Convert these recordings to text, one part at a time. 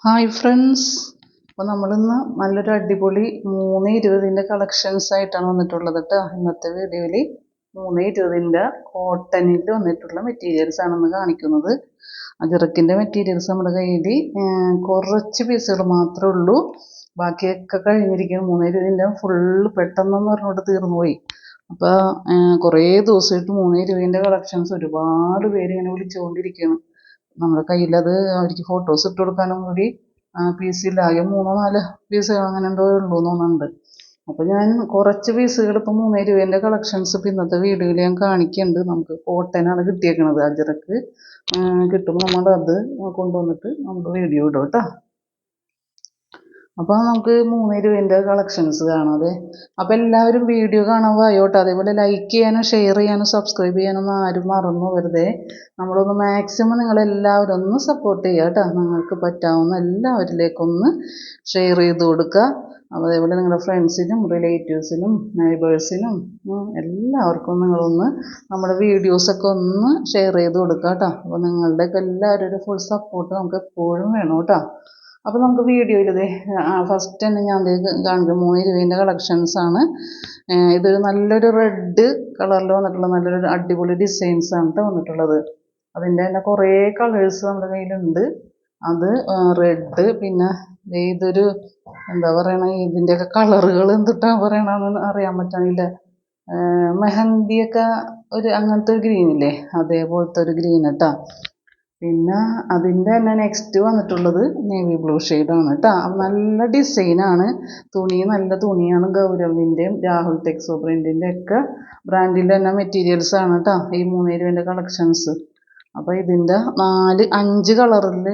Hi friends, അപ്പോൾ നമ്മളിന്ന് നല്ലൊരു അടിപൊളി 320 കളക്ഷൻസ് ആയിട്ടാണ് വന്നിട്ടുള്ളത് കേട്ടോ. ഇന്നത്തെ വീഡിയോയിൽ 320 കോട്ടണിൽ വന്നിട്ടുള്ള മെറ്റീരിയൽസ് ആണെന്ന് കാണിക്കുന്നത്. അജറക്കിൻ്റെ മെറ്റീരിയൽസ് നമ്മുടെ കയ്യിൽ കുറച്ച് പീസുകൾ മാത്രമേ ഉള്ളൂ. ബാക്കിയൊക്കെ കഴിഞ്ഞിരിക്കുന്നു. 320 ഫുള്ള് പെട്ടെന്നൊന്നും പറഞ്ഞുകൊണ്ട് തീർന്നു പോയി. അപ്പോൾ കുറേ ദിവസമായിട്ട് 320 കളക്ഷൻസ് ഒരുപാട് പേര് ഇങ്ങനെ വിളിച്ചുകൊണ്ടിരിക്കുകയാണ്. നമ്മുടെ കയ്യിലത് അവർക്ക് ഫോട്ടോസ് ഇട്ട് കൊടുക്കാനും കൂടി പീസില്ല. ആകെ 3-4 പീസുകൾ അങ്ങനെ എന്തോ ഉള്ളൂ എന്ന് തോന്നുന്നുണ്ട്. അപ്പോൾ ഞാൻ കുറച്ച് പീസുകൾ ഇപ്പോൾ 320 കളക്ഷൻസ് ഇപ്പോൾ ഇന്നത്തെ വീഡിയോയിൽ ഞാൻ കാണിക്കുന്നുണ്ട്. നമുക്ക് കോട്ടനാണ് കിട്ടിയേക്കുന്നത്. അജറക്ക് കിട്ടുമ്പോൾ നമ്മൾ അത് കൊണ്ടുവന്നിട്ട് നമുക്ക് വീഡിയോ ഇടും കേട്ടോ. അപ്പോൾ നമുക്ക് 320 കളക്ഷൻസ് കാണാതെ. അപ്പോൾ എല്ലാവരും വീഡിയോ കാണാൻ വായോട്ടോ. അതേപോലെ ലൈക്ക് ചെയ്യാനും ഷെയർ ചെയ്യാനും സബ്സ്ക്രൈബ് ചെയ്യാനൊന്നും ആരും മറന്നു വെറുതെ. നമ്മളൊന്ന് മാക്സിമം നിങ്ങളെല്ലാവരും ഒന്ന് സപ്പോർട്ട് ചെയ്യുക കേട്ടോ. നിങ്ങൾക്ക് പറ്റാവുന്ന എല്ലാവരിലേക്കൊന്ന് ഷെയർ ചെയ്ത് കൊടുക്കുക. അതേപോലെ നിങ്ങളുടെ ഫ്രണ്ട്സിനും റിലേറ്റീവ്സിനും നെയ്ബേഴ്സിനും എല്ലാവർക്കും നിങ്ങളൊന്ന് നമ്മുടെ വീഡിയോസൊക്കെ ഒന്ന് ഷെയർ ചെയ്ത് കൊടുക്കുക കേട്ടോ. അപ്പോൾ നിങ്ങളുടെയൊക്കെ എല്ലാവരും ഒരു ഫുൾ സപ്പോർട്ട് നമുക്ക് എപ്പോഴും വേണം കേട്ടോ. അപ്പോൾ നമുക്ക് വീഡിയോയിൽ ഫസ്റ്റ് തന്നെ ഞാൻ കാണിക്കും 320 കളക്ഷൻസാണ്. ഇതൊരു നല്ലൊരു റെഡ് കളറിൽ വന്നിട്ടുള്ള നല്ലൊരു അടിപൊളി ഡിസൈൻസാണ് കേട്ടോ വന്നിട്ടുള്ളത്. അതിൻ്റെ തന്നെ കുറേ കളേഴ്സ് നമ്മുടെ കയ്യിലുണ്ട്. അത് റെഡ്, പിന്നെ ഇതൊരു എന്താ പറയണ, ഇതിൻ്റെയൊക്കെ കളറുകൾ എന്തിട്ടാണ് പറയണമെന്ന് അറിയാൻ പറ്റണില്ല. മെഹന്തിയൊക്കെ ഒരു അങ്ങനത്തെ ഒരു ഗ്രീനില്ലേ, അതേപോലത്തെ ഒരു ഗ്രീൻ കേട്ടോ. പിന്നെ അതിൻ്റെ തന്നെ നെക്സ്റ്റ് വന്നിട്ടുള്ളത് നേവി ബ്ലൂ ഷെയ്ഡാണ് കേട്ടോ. നല്ല ഡിസൈനാണ്. തുണി നല്ല തുണിയാണ്. ഗൗരവിൻ്റെയും രാഹുൽ ടെക്സോ പ്രിൻറ്റിൻ്റെ ഒക്കെ ബ്രാൻഡിൻ്റെ തന്നെ മെറ്റീരിയൽസാണ് കേട്ടോ ഈ 320 കളക്ഷൻസ്. അപ്പോൾ ഇതിൻ്റെ 4-5 കളറിൽ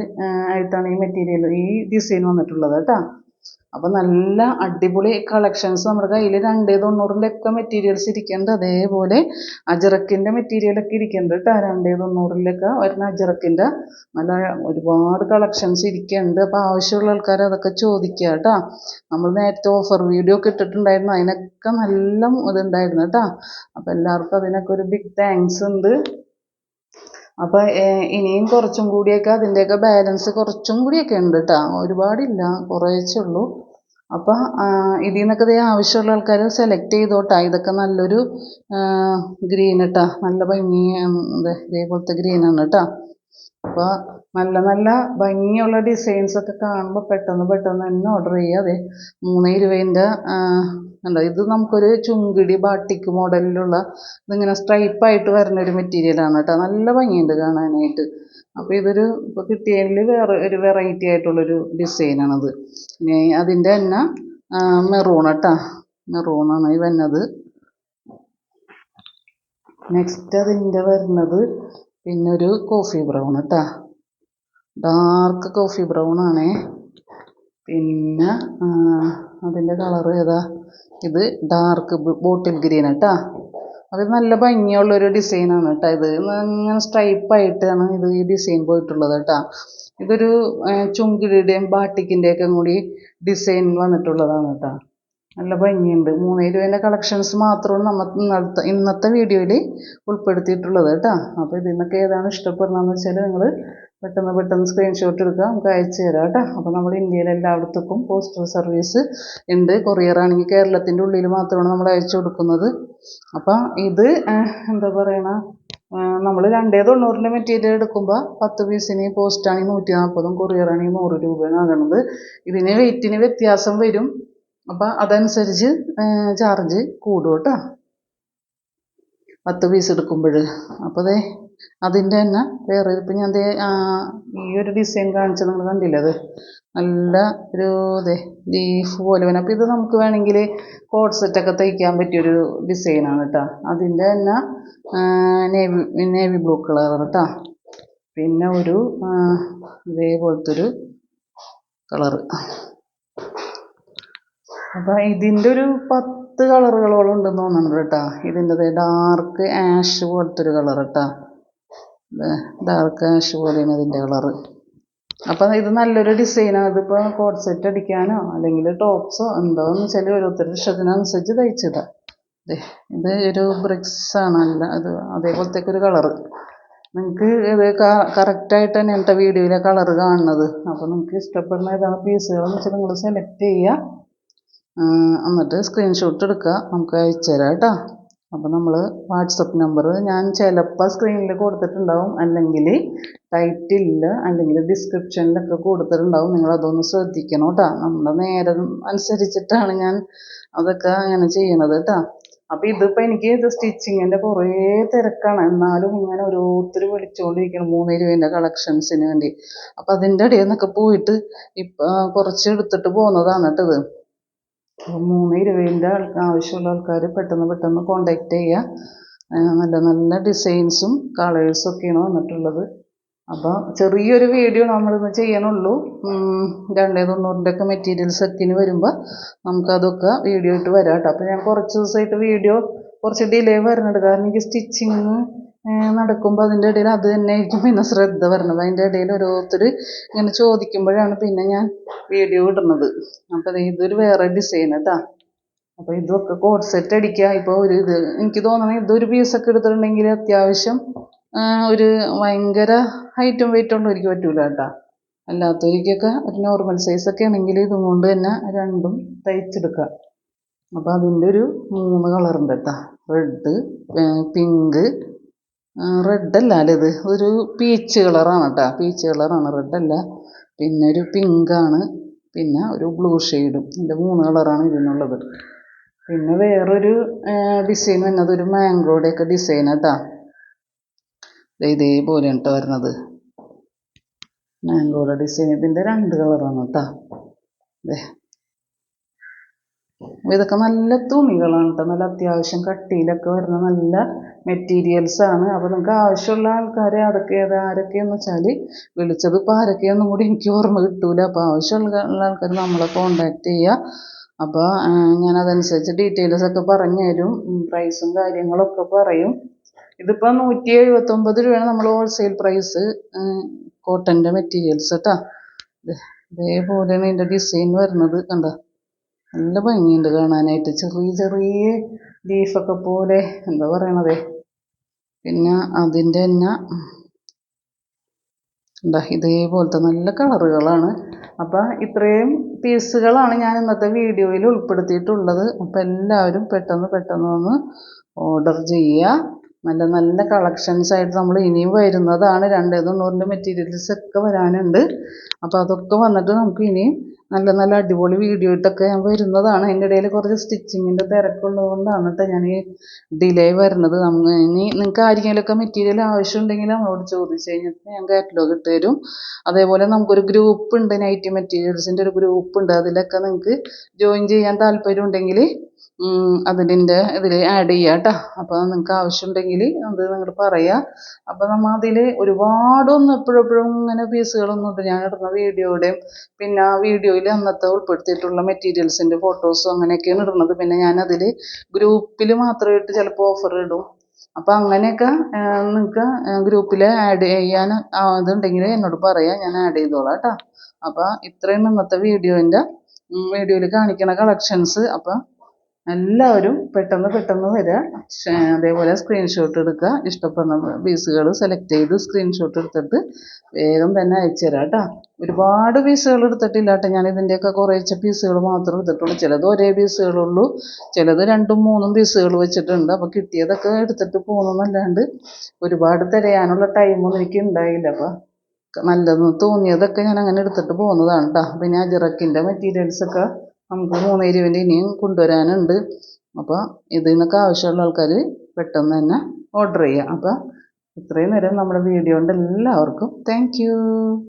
ആയിട്ടാണ് ഈ മെറ്റീരിയൽ ഈ ഡിസൈൻ വന്നിട്ടുള്ളത് കേട്ടോ. അപ്പോൾ നല്ല അടിപൊളി കളക്ഷൻസ് നമ്മുടെ കയ്യിൽ 290 ഒക്കെ മെറ്റീരിയൽസ് ഇരിക്കുന്നുണ്ട്. അതേപോലെ അജറക്കിൻ്റെ മെറ്റീരിയലൊക്കെ ഇരിക്കുന്നുണ്ട് കേട്ടോ. 290 വരുന്ന അജറക്കിൻ്റെ നല്ല ഒരുപാട് കളക്ഷൻസ് ഇരിക്കുന്നുണ്ട്. അപ്പോൾ ആവശ്യമുള്ള ആൾക്കാർ അതൊക്കെ ചോദിക്കുക കേട്ടോ. നമ്മൾ നേരത്തെ ഓഫർ വീഡിയോ ഒക്കെ ഇട്ടിട്ടുണ്ടായിരുന്നു. അതിനൊക്കെ നല്ല ഇതുണ്ടായിരുന്നു കേട്ടോ. അപ്പോൾ എല്ലാവർക്കും അതിനൊക്കെ ഒരു ബിഗ് താങ്ക്സ് ഉണ്ട്. അപ്പോൾ ഇനിയും കുറച്ചും കൂടിയൊക്കെ അതിൻ്റെയൊക്കെ ബാലൻസ് കുറച്ചും കൂടിയൊക്കെ ഉണ്ട് കേട്ടോ. ഒരുപാടില്ല, കുറേച്ചേ ഉള്ളൂ. അപ്പോൾ ഇതിൽ നിന്നൊക്കെ ആവശ്യമുള്ള ആൾക്കാർ സെലക്ട് ചെയ്തോട്ടാ. ഇതൊക്കെ നല്ലൊരു ഗ്രീൻ കേട്ടോ. നല്ല ഭംഗി ഇതേപോലത്തെ ഗ്രീനാണ് കേട്ടോ. അപ്പോൾ നല്ല നല്ല ഭംഗിയുള്ള ഡിസൈൻസൊക്കെ കാണുമ്പോൾ പെട്ടെന്ന് തന്നെ ഓർഡർ ചെയ്യുക. അതെ 320 ഉണ്ടോ. ഇത് നമുക്കൊരു ചുങ്കിടി ബാട്ടിക്ക് മോഡലിലുള്ള ഇതിങ്ങനെ സ്ട്രൈപ്പായിട്ട് വരുന്നൊരു മെറ്റീരിയലാണ് കേട്ടോ. നല്ല ഭംഗിയുണ്ട് കാണാനായിട്ട്. അപ്പോൾ ഇതൊരു ഇപ്പോൾ കിട്ടിയതിൽ വേറെ ഒരു വെറൈറ്റി ആയിട്ടുള്ളൊരു ഡിസൈനാണത്. ഇനി അതിൻ്റെ തന്നെ മെറൂൺ കേട്ടോ. മെറൂണാണ് ഈ വരുന്നത്. നെക്സ്റ്റ് അതിൻ്റെ വരുന്നത് പിന്നെ ഒരു കോഫി ബ്രൗൺ കേട്ടോ. ഡാർക്ക് കോഫി ബ്രൗൺ ആണേ. പിന്നെ അതിൻ്റെ കളർ ഏതാ, ഇത് ഡാർക്ക് ബോട്ടിൽ ഗ്രീൻ കേട്ടോ. അത് നല്ല ഭംഗിയുള്ളൊരു ഡിസൈനാണ് കേട്ടോ. ഇത് ഇങ്ങനെ സ്ട്രൈപ്പായിട്ടാണ് ഇത് ഈ ഡിസൈൻ പോയിട്ടുള്ളത് കേട്ടോ. ഇതൊരു ചുങ്കിടിയുടെയും ബാട്ടിക്കിൻ്റെയൊക്കെ കൂടി ഡിസൈൻ വന്നിട്ടുള്ളതാണ് കേട്ടോ. നല്ല ഭംഗിയുണ്ട്. 320 കളക്ഷൻസ് മാത്രമാണ് നമ്മൾ ഇന്നത്തെ വീഡിയോയിൽ ഉൾപ്പെടുത്തിയിട്ടുള്ളത് കേട്ടോ. അപ്പോൾ ഇതിൽ നിന്നൊക്കെ ഏതാണ് ഇഷ്ടപ്പെടുന്നതെന്ന് വെച്ചാൽ നിങ്ങൾ പെട്ടെന്ന് സ്ക്രീൻഷോട്ട് എടുക്കുക, നമുക്ക് അയച്ചു തരാം കേട്ടോ. അപ്പോൾ നമ്മൾ ഇന്ത്യയിൽ എല്ലായിടത്തേക്കും പോസ്റ്റൽ സർവീസ് ഉണ്ട്. കൊറിയറാണെങ്കിൽ കേരളത്തിൻ്റെ ഉള്ളിൽ മാത്രമാണ് നമ്മൾ അയച്ചു കൊടുക്കുന്നത്. അപ്പോൾ ഇത് എന്താ പറയണ, നമ്മൾ 290 മെറ്റീരിയൽ എടുക്കുമ്പോൾ 10 പീസിന് പോസ്റ്റാണെങ്കിൽ 140, കൊറിയറാണെങ്കിൽ 100 രൂപയാണ് ആകണത്. ഇതിന് വെയിറ്റിന് വ്യത്യാസം വരും. അപ്പോൾ അതനുസരിച്ച് ചാർജ് കൂടും കേട്ടോ 10 പീസ് എടുക്കുമ്പോൾ. അപ്പോൾ അതിൻ്റെ തന്നെ വേറെ ഇപ്പം ഞാൻ ഈ ഒരു ഡിസൈൻ കാണിച്ചത് നിങ്ങൾ കണ്ടില്ലേ, അത് നല്ല ഒരു ലീഫ് പോലെ വേണം. അപ്പോൾ ഇത് നമുക്ക് വേണമെങ്കിൽ കോഡ് സെറ്റൊക്കെ തയ്ക്കാൻ പറ്റിയൊരു ഡിസൈനാണ് കേട്ടോ. അതിൻ്റെ തന്നെ നേവി ബ്ലൂ കളർ കേട്ടോ. പിന്നെ ഒരു ഇതേപോലത്തെ ഒരു കളറ്. അപ്പോൾ ഇതിൻ്റെ ഒരു 10 കളറുകളോളം ഉണ്ടെന്ന് തോന്നുന്നുണ്ട് കേട്ടോ. ഇതിൻ്റെ ഡാർക്ക് ആഷ് പോലത്തെ ഒരു കളർ കേട്ടോ. ഡാർക്ക് ആഷ് പോലെയാണ് ഇതിൻ്റെ കളറ്. അപ്പോൾ ഇത് നല്ലൊരു ഡിസൈനാണ്. ഇതിപ്പോൾ കോഡ് സെറ്റ് അടിക്കാനോ അല്ലെങ്കിൽ ടോപ്സോ എന്താണെന്ന് വെച്ചാൽ ഓരോരുത്തരുടെ ഇഷ്ടത്തിനനുസരിച്ച് തയ്ച്ചിടാം. ഇത് ഒരു ബ്രിക്സാണ്, അല്ല ഇത് അതേപോലത്തെ ഒരു കളറ്. നിങ്ങൾക്ക് ഇത് കറക്റ്റായിട്ട് തന്നെ എൻ്റെ വീഡിയോയിലെ കളറ് കാണുന്നത്. അപ്പോൾ നിങ്ങൾക്ക് ഇഷ്ടപ്പെടുന്ന ഏതാണ് പീസുകളെന്ന് വെച്ചാൽ നിങ്ങൾ സെലക്ട് ചെയ്യുക, എന്നിട്ട് സ്ക്രീൻഷോട്ട് എടുക്കുക, നമുക്ക് അയച്ചു തരാം കേട്ടോ. അപ്പോൾ നമ്മൾ വാട്സപ്പ് നമ്പർ ഞാൻ ചിലപ്പോൾ സ്ക്രീനിൽ കൊടുത്തിട്ടുണ്ടാവും, അല്ലെങ്കിൽ ടൈറ്റിലിൽ അല്ലെങ്കിൽ ഡിസ്ക്രിപ്ഷനിലൊക്കെ കൊടുത്തിട്ടുണ്ടാവും. നിങ്ങളതൊന്ന് ശ്രദ്ധിക്കണം കേട്ടോ. നമ്മുടെ നേരം അനുസരിച്ചിട്ടാണ് ഞാൻ അതൊക്കെ അങ്ങനെ ചെയ്യണത് കേട്ടോ. അപ്പോൾ ഇതിപ്പോൾ എനിക്ക് ഇത് സ്റ്റിച്ചിങ്ങിൻ്റെ കുറേ തിരക്കാണ്, എന്നാലും ഇങ്ങനെ ഓരോരുത്തർ വിളിച്ചുകൊണ്ടിരിക്കണം 3 രൂപേൻ്റെ കളക്ഷൻസിന് വേണ്ടി. അപ്പോൾ അതിൻ്റെ ഇടയിൽ നിന്നൊക്കെ പോയിട്ട് ഇപ്പം കുറച്ച് എടുത്തിട്ട് പോകുന്നതാണ് കേട്ടോ ഇത്. അപ്പോൾ 3 രൂപേൻ്റെ ആവശ്യമുള്ള ആൾക്കാർ പെട്ടെന്ന് കോണ്ടാക്ട് ചെയ്യുക. നല്ല നല്ല ഡിസൈൻസും കളേഴ്സും ഒക്കെയാണ് വന്നിട്ടുള്ളത്. അപ്പോൾ ചെറിയൊരു വീഡിയോ നമ്മളിന്ന് ചെയ്യണുള്ളൂ. 290 ഒക്കെ മെറ്റീരിയൽ സെറ്റിന് വരുമ്പോൾ നമുക്കതൊക്കെ വീഡിയോ ഇട്ട് വരാം കേട്ടോ. അപ്പോൾ ഞാൻ കുറച്ച് ദിവസമായിട്ട് വീഡിയോ കുറച്ച് ഡിലേ വരുന്നുണ്ട്, കാരണം എനിക്ക് സ്റ്റിച്ചിങ് നടക്കുമ്പോൾ അതിൻ്റെ ഇടയിൽ അത് തന്നെ ആയിരിക്കും പിന്നെ ശ്രദ്ധ വരണത്. അതിൻ്റെ ഇടയിൽ ഓരോരുത്തർ ഇങ്ങനെ ചോദിക്കുമ്പോഴാണ് പിന്നെ ഞാൻ വീഡിയോ ഇടുന്നത്. അപ്പോൾ ഇതൊരു വേറെ ഡിസൈൻ കേട്ടോ. അപ്പോൾ ഇതൊക്കെ കോഡ് സെറ്റ് അടിക്കുക. ഇപ്പോൾ ഇത് എനിക്ക് തോന്നണം ഇതൊരു പീസൊക്കെ എടുത്തിട്ടുണ്ടെങ്കിൽ അത്യാവശ്യം ഒരു ഭയങ്കര ഹൈറ്റും വെയിറ്റും ഉള്ളവർക്ക് പറ്റൂല കേട്ടോ. അല്ലാത്തവർക്കൊക്കെ ഒരു നോർമൽ സൈസൊക്കെ ആണെങ്കിൽ ഇതും കൊണ്ട് തന്നെ രണ്ടും തയ്ച്ചെടുക്കുക. അപ്പോൾ അതിൻ്റെ ഒരു 3 കളറുണ്ട് കേട്ടോ. റെഡ്, പിങ്ക്, റെഡല്ല അല്ലേ, ഇത് ഒരു പീച്ച് കളറാണ് കേട്ടോ. പീച്ച് കളറാണ്, റെഡല്ല. പിന്നെ ഒരു പിങ്കാണ്, പിന്നെ ഒരു ബ്ലൂ ഷെയ്ഡും. ഇതിൻ്റെ 3 കളറാണ് ഇതിനുള്ളത്. പിന്നെ വേറൊരു ഡിസൈൻ വന്നത് ഒരു മാംഗോയുടെയൊക്കെ ഡിസൈൻ കേട്ടോ. ഇതേപോലെയാണ് കേട്ടോ വരുന്നത്, മാംഗോയുടെ ഡിസൈൻ. ഇതിൻ്റെ 2 കളറാണ് കേട്ടോ. ഇതൊക്കെ നല്ല തുണികളാണ് കേട്ടോ, നല്ല അത്യാവശ്യം കട്ടിയിലൊക്കെ വരുന്ന നല്ല മെറ്റീരിയൽസാണ്. അപ്പോൾ നിങ്ങൾക്ക് ആവശ്യമുള്ള ആൾക്കാരെ ആരൊക്കെയെന്ന് വെച്ചാൽ വിളിച്ചത് ഇപ്പോൾ ആരൊക്കെയൊന്നും കൂടി എനിക്ക് ഓർമ്മ കിട്ടൂല. അപ്പോൾ ആവശ്യമുള്ള ആൾക്കാർ നമ്മളെ കോണ്ടാക്ട് ചെയ്യുക. അപ്പോൾ ഞാനതനുസരിച്ച് ഡീറ്റെയിൽസൊക്കെ പറഞ്ഞു തരും, പ്രൈസും കാര്യങ്ങളൊക്കെ പറയും. ഇതിപ്പോൾ 179 രൂപയാണ് നമ്മൾ ഹോൾസെയിൽ പ്രൈസ് കോട്ടൻ്റെ മെറ്റീരിയൽസ് കേട്ടോ. ഇതേപോലെയാണ് ഇതിൻ്റെ ഡിസൈൻ വരുന്നത്, കണ്ടോ. നല്ല ഭംഗിയുണ്ട് കാണാനായിട്ട്, ചെറിയ ലീഫൊക്കെ പോലെ, എന്താ പറയണത്. പിന്നെ അതിൻ്റെ തന്നെ എന്താ ഇതേപോലത്തെ നല്ല കളറുകളാണ്. അപ്പോൾ ഇത്രയും പീസുകളാണ് ഞാൻ ഇന്നത്തെ വീഡിയോയിൽ ഉൾപ്പെടുത്തിയിട്ടുള്ളത്. അപ്പോൾ എല്ലാവരും പെട്ടെന്ന് ഒന്ന് ഓർഡർ ചെയ്യുക. നല്ല നല്ല കളക്ഷൻസായിട്ട് നമ്മൾ ഇനിയും വരുന്നതാണ്. 290 മെറ്റീരിയൽസൊക്കെ വരാനുണ്ട്. അപ്പോൾ അതൊക്കെ വന്നിട്ട് നമുക്ക് ഇനിയും നല്ല നല്ല അടിപൊളി വീഡിയോ ഇട്ടൊക്കെ ഞാൻ വരുന്നതാണ്. അതിൻ്റെ ഇടയിൽ കുറച്ച് സ്റ്റിച്ചിങ്ങിൻ്റെ തിരക്കുള്ളത് കൊണ്ടാണ് കേട്ടോ ഞാൻ ഈ ഡിലേ വരുന്നത്. ഇനി നിങ്ങൾക്ക് ആർക്കെങ്കിലുമൊക്കെ മെറ്റീരിയൽ ആവശ്യമുണ്ടെങ്കിൽ നമ്മളോട് ചോദിച്ചു കഴിഞ്ഞിട്ട് ഞാൻ കാറ്റലോഗ് ഇട്ട് തരും. അതേപോലെ നമുക്കൊരു ഗ്രൂപ്പ് ഉണ്ട്, നൈറ്റി മെറ്റീരിയൽസിൻ്റെ ഒരു ഗ്രൂപ്പ് ഉണ്ട്. അതിലൊക്കെ നിങ്ങൾക്ക് ജോയിൻ ചെയ്യാൻ താല്പര്യം ഉണ്ടെങ്കിൽ ഇതിൽ ആഡ് ചെയ്യുക കേട്ടോ. അപ്പോൾ നിങ്ങൾക്ക് ആവശ്യമുണ്ടെങ്കിൽ അത് നിങ്ങൾ പറയുക. അപ്പോൾ നമ്മൾ അതിൽ ഒരുപാടൊന്നും എപ്പോഴും ഇങ്ങനെ പീസുകളൊന്നും ഇല്ല. ഞാൻ ഇടുന്ന വീഡിയോയുടെയും പിന്നെ ആ വീഡിയോയിൽ അന്നത്തെ ഉൾപ്പെടുത്തിയിട്ടുള്ള മെറ്റീരിയൽസിൻ്റെ ഫോട്ടോസും അങ്ങനെയൊക്കെയാണ് ഇടുന്നത്. പിന്നെ ഞാനതിൽ ഗ്രൂപ്പിൽ മാത്രമായിട്ട് ചിലപ്പോൾ ഓഫർ ഇടും. അപ്പോൾ അങ്ങനെയൊക്കെ നിങ്ങൾക്ക് ഗ്രൂപ്പിൽ ആഡ് ചെയ്യാൻ ഇതുണ്ടെങ്കിൽ എന്നോട് പറയാം, ഞാൻ ആഡ് ചെയ്തോളാം കേട്ടോ. അപ്പോൾ ഇത്രയും ഇന്നത്തെ വീഡിയോയിൽ കാണിക്കുന്ന കളക്ഷൻസ്. അപ്പോൾ എല്ലാവരും പെട്ടെന്ന് വരിക. അതേപോലെ സ്ക്രീൻഷോട്ട് എടുക്കുക. ഇഷ്ടപ്പെടുന്ന പീസുകൾ സെലക്ട് ചെയ്ത് സ്ക്രീൻഷോട്ട് എടുത്തിട്ട് വേഗം തന്നെ അയച്ചു തരാം കേട്ടോ. ഒരുപാട് പീസുകൾ എടുത്തിട്ടില്ല കേട്ടോ. ഞാൻ ഇതിൻ്റെയൊക്കെ കുറേശ്ശെ പീസുകൾ മാത്രമേ എടുത്തിട്ടുള്ളൂ. ചിലത് ഒരേ പീസുകളുള്ളൂ, ചിലത് 2ഉം 3ഉം പീസുകൾ വെച്ചിട്ടുണ്ട്. അപ്പോൾ കിട്ടിയതൊക്കെ എടുത്തിട്ട് പോകുന്നതല്ലാണ്ട് ഒരുപാട് തിരയാനുള്ള ടൈമൊന്നും എനിക്ക് ഉണ്ടായില്ല. അപ്പോൾ നല്ലതെന്ന് തോന്നിയതൊക്കെ ഞാൻ അങ്ങനെ എടുത്തിട്ട് പോകുന്നതാണ് കേട്ടോ. പിന്നെ അജറക്കിൻ്റെ മെറ്റീരിയൽസൊക്കെ നമുക്ക് 3 രൂപേൻ്റെ ഇനിയും കൊണ്ടുവരാനുണ്ട്. അപ്പോൾ ഇതിൽ നിന്നൊക്കെ ആവശ്യമുള്ള ആൾക്കാർ പെട്ടെന്ന് തന്നെ ഓർഡർ ചെയ്യുക. അപ്പോൾ ഇത്രയും നേരം നമ്മുടെ വീഡിയോ കൊണ്ട് എല്ലാവർക്കും താങ്ക് യു.